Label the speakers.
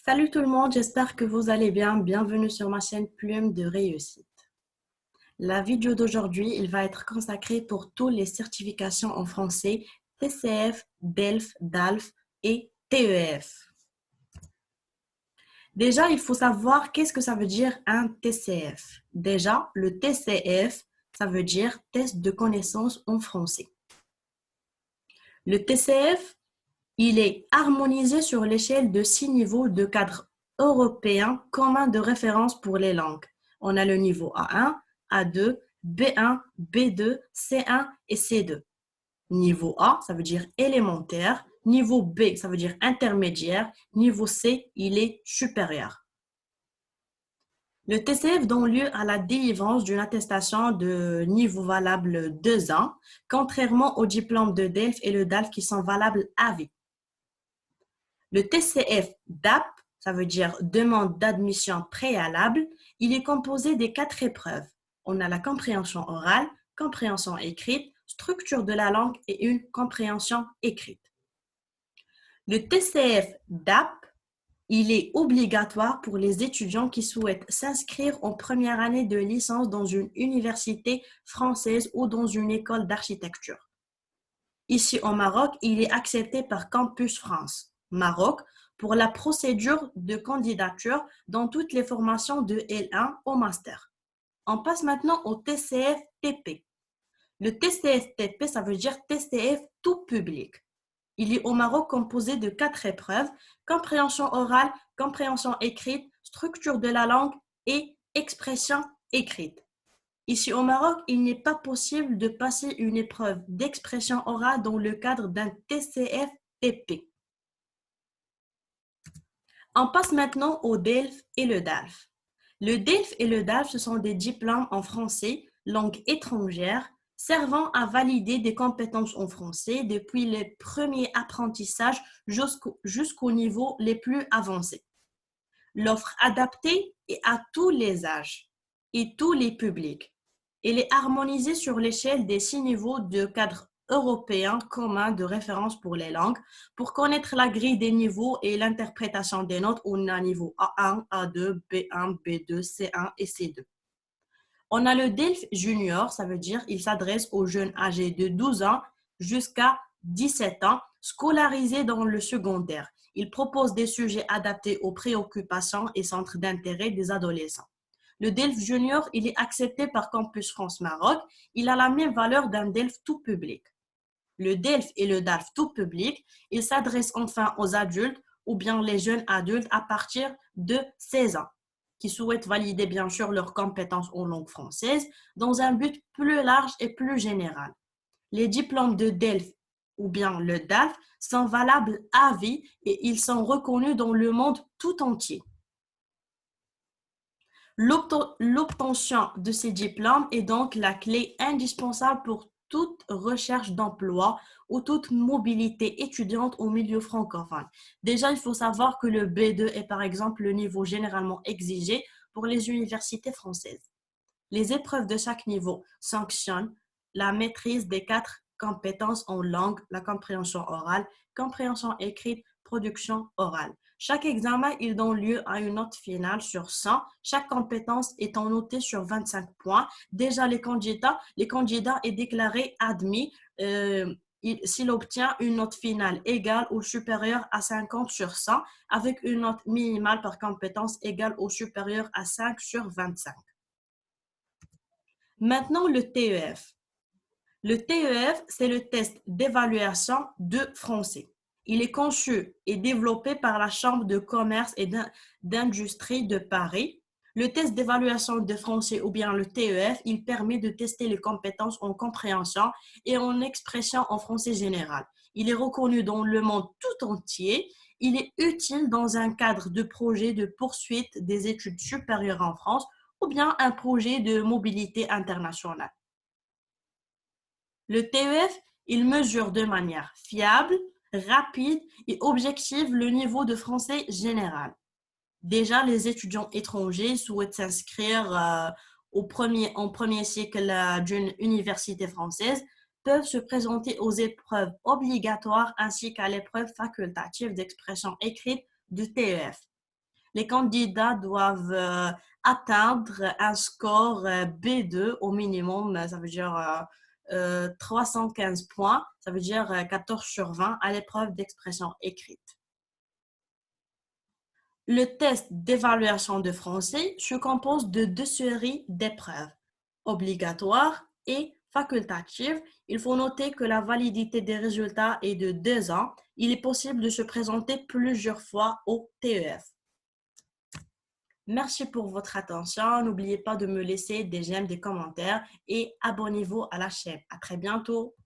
Speaker 1: Salut tout le monde, j'espère que vous allez bien. Bienvenue sur ma chaîne Plume de réussite. La vidéo d'aujourd'hui, il va être consacrée pour toutes les certifications en français TCF, DELF, DALF et TEF. Déjà, il faut savoir qu'est-ce que ça veut dire un TCF. Déjà, le TCF, ça veut dire test de connaissance en français. Le TCF, il est harmonisé sur l'échelle de 6 niveaux de cadre européen commun de référence pour les langues. On a le niveau A1, A2, B1, B2, C1 et C2. Niveau A, ça veut dire élémentaire. Niveau B, ça veut dire intermédiaire. Niveau C, il est supérieur. Le TCF donne lieu à la délivrance d'une attestation de niveau valable 2 ans, contrairement aux diplômes de DELF et le DALF qui sont valables à vie. Le TCF DAP, ça veut dire demande d'admission préalable, il est composé des 4 épreuves. On a la compréhension orale, compréhension écrite, structure de la langue et une compréhension écrite. Le TCF DAP, il est obligatoire pour les étudiants qui souhaitent s'inscrire en première année de licence dans une université française ou dans une école d'architecture. Ici au Maroc, il est accepté par Campus France, Maroc, pour la procédure de candidature dans toutes les formations de L1 au master. On passe maintenant au TCF-TP. Le TCF-TP, ça veut dire TCF tout public. Il est au Maroc composé de 4 épreuves, compréhension orale, compréhension écrite, structure de la langue et expression écrite. Ici au Maroc, il n'est pas possible de passer une épreuve d'expression orale dans le cadre d'un TCF-TP. On passe maintenant au DELF et le DALF. Le DELF et le DALF, ce sont des diplômes en français, langue étrangère, servant à valider des compétences en français depuis les premiers apprentissages jusqu'au niveau les plus avancés. L'offre adaptée est à tous les âges et tous les publics. Elle est harmonisée sur l'échelle des 6 niveaux de cadre européen commun de référence pour les langues. Pour connaître la grille des niveaux et l'interprétation des notes, on a niveau A1, A2, B1, B2, C1 et C2. On a le DELF Junior, ça veut dire qu'il s'adresse aux jeunes âgés de 12 ans jusqu'à 17 ans, scolarisés dans le secondaire. Il propose des sujets adaptés aux préoccupations et centres d'intérêt des adolescents. Le DELF Junior, il est accepté par Campus France Maroc. Il a la même valeur d'un DELF tout public. Le DELF et le DALF tout public, il s'adresse enfin aux adultes ou bien les jeunes adultes à partir de 16 ans qui souhaitent valider bien sûr leurs compétences en langue française dans un but plus large et plus général. Les diplômes de DELF ou bien le DALF sont valables à vie et ils sont reconnus dans le monde tout entier. L'obtention de ces diplômes est donc la clé indispensable pour toute recherche d'emploi ou toute mobilité étudiante au milieu francophone. Déjà, il faut savoir que le B2 est par exemple le niveau généralement exigé pour les universités françaises. Les épreuves de chaque niveau sanctionnent la maîtrise des 4 compétences en langue, la compréhension orale, compréhension écrite, production orale. Chaque examen, il donne lieu à une note finale sur 100. Chaque compétence étant notée sur 25 points. Déjà, les candidats est déclaré admis s'il obtient une note finale égale ou supérieure à 50 sur 100, avec une note minimale par compétence égale ou supérieure à 5 sur 25. Maintenant, le TEF. Le TEF, c'est le test d'évaluation de français. Il est conçu et développé par la Chambre de commerce et d'industrie de Paris. Le test d'évaluation de français ou bien le TEF, il permet de tester les compétences en compréhension et en expression en français général. Il est reconnu dans le monde tout entier. Il est utile dans un cadre de projet de poursuite des études supérieures en France ou bien un projet de mobilité internationale. Le TEF, il mesure de manière fiable, rapide et objective le niveau de français général. Déjà, les étudiants étrangers souhaitent s'inscrire en premier cycle d'une université française peuvent se présenter aux épreuves obligatoires ainsi qu'à l'épreuve facultative d'expression écrite du TEF. les candidats doivent atteindre un score B2 au minimum, ça veut dire 315 points, ça veut dire 14 sur 20 à l'épreuve d'expression écrite. Le test d'évaluation de français se compose de 2 séries d'épreuves, obligatoires et facultatives. Il faut noter que la validité des résultats est de 2 ans. Il est possible de se présenter plusieurs fois au TEF. Merci pour votre attention. N'oubliez pas de me laisser des j'aime, des commentaires et abonnez-vous à la chaîne. À très bientôt.